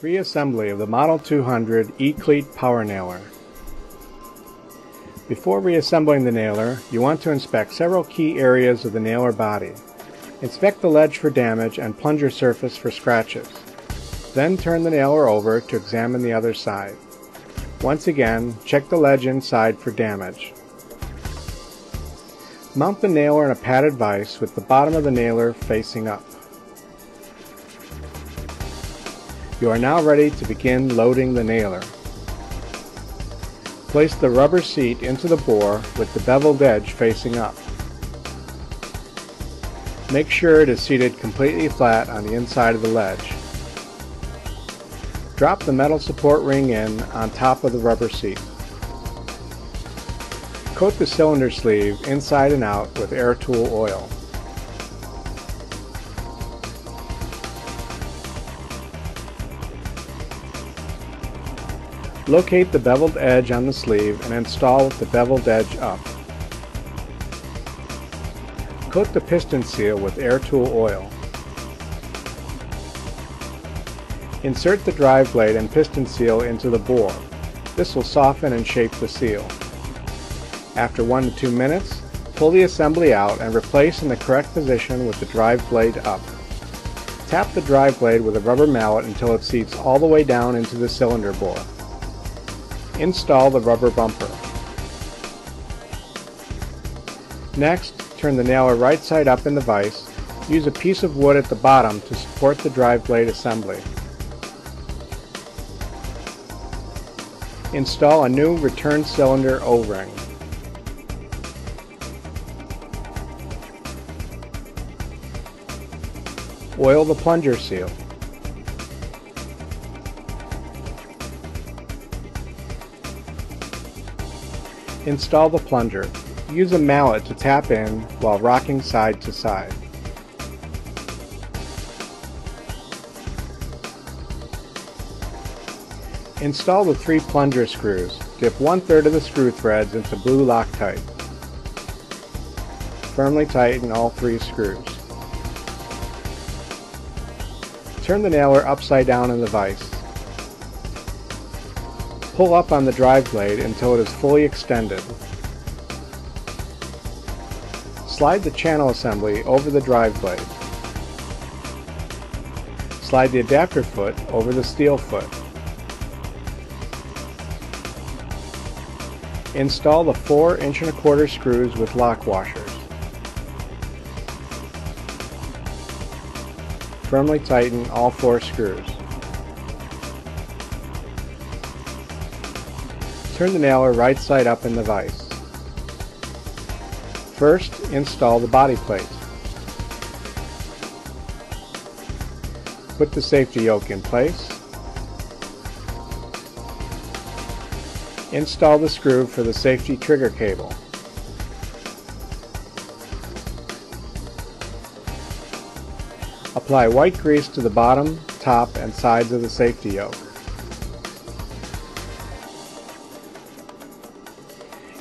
Reassembly of the Model 200 E-cleat power nailer. Before reassembling the nailer, you want to inspect several key areas of the nailer body. Inspect the ledge for damage and plunger surface for scratches. Then turn the nailer over to examine the other side. Once again, check the ledge inside for damage. Mount the nailer in a padded vise with the bottom of the nailer facing up. You are now ready to begin loading the nailer. Place the rubber seat into the bore with the beveled edge facing up. Make sure it is seated completely flat on the inside of the ledge. Drop the metal support ring in on top of the rubber seat. Coat the cylinder sleeve inside and out with air tool oil. Locate the beveled edge on the sleeve and install the beveled edge up. Coat the piston seal with air tool oil. Insert the drive blade and piston seal into the bore. This will soften and shape the seal. After 1 to 2 minutes, pull the assembly out and replace in the correct position with the drive blade up. Tap the drive blade with a rubber mallet until it seats all the way down into the cylinder bore. Install the rubber bumper. Next, turn the nailer right side up in the vise. Use a piece of wood at the bottom to support the drive blade assembly. Install a new return cylinder O-ring. Oil the plunger seal. Install the plunger. Use a mallet to tap in while rocking side to side. Install the 3 plunger screws. Dip 1/3 of the screw threads into blue Loctite. Firmly tighten all 3 screws. Turn the nailer upside down in the vise. Pull up on the drive blade until it is fully extended. Slide the channel assembly over the drive blade. Slide the adapter foot over the steel foot. Install the 4 1¼ screws with lock washers. Firmly tighten all 4 screws. Turn the nailer right side up in the vise. First, install the body plate. Put the safety yoke in place. Install the screw for the safety trigger cable. Apply white grease to the bottom, top, and sides of the safety yoke.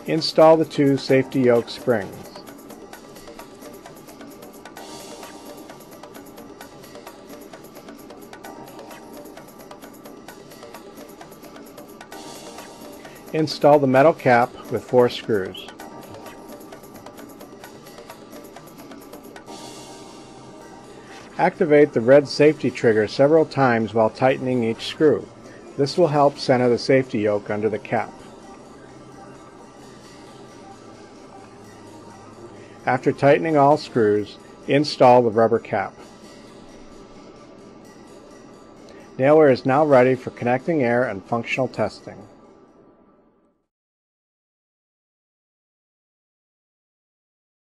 Install the 2 safety yoke springs. Install the metal cap with 4 screws. Activate the red safety trigger several times while tightening each screw. This will help center the safety yoke under the cap. After tightening all screws, install the rubber cap. Nailer is now ready for connecting air and functional testing.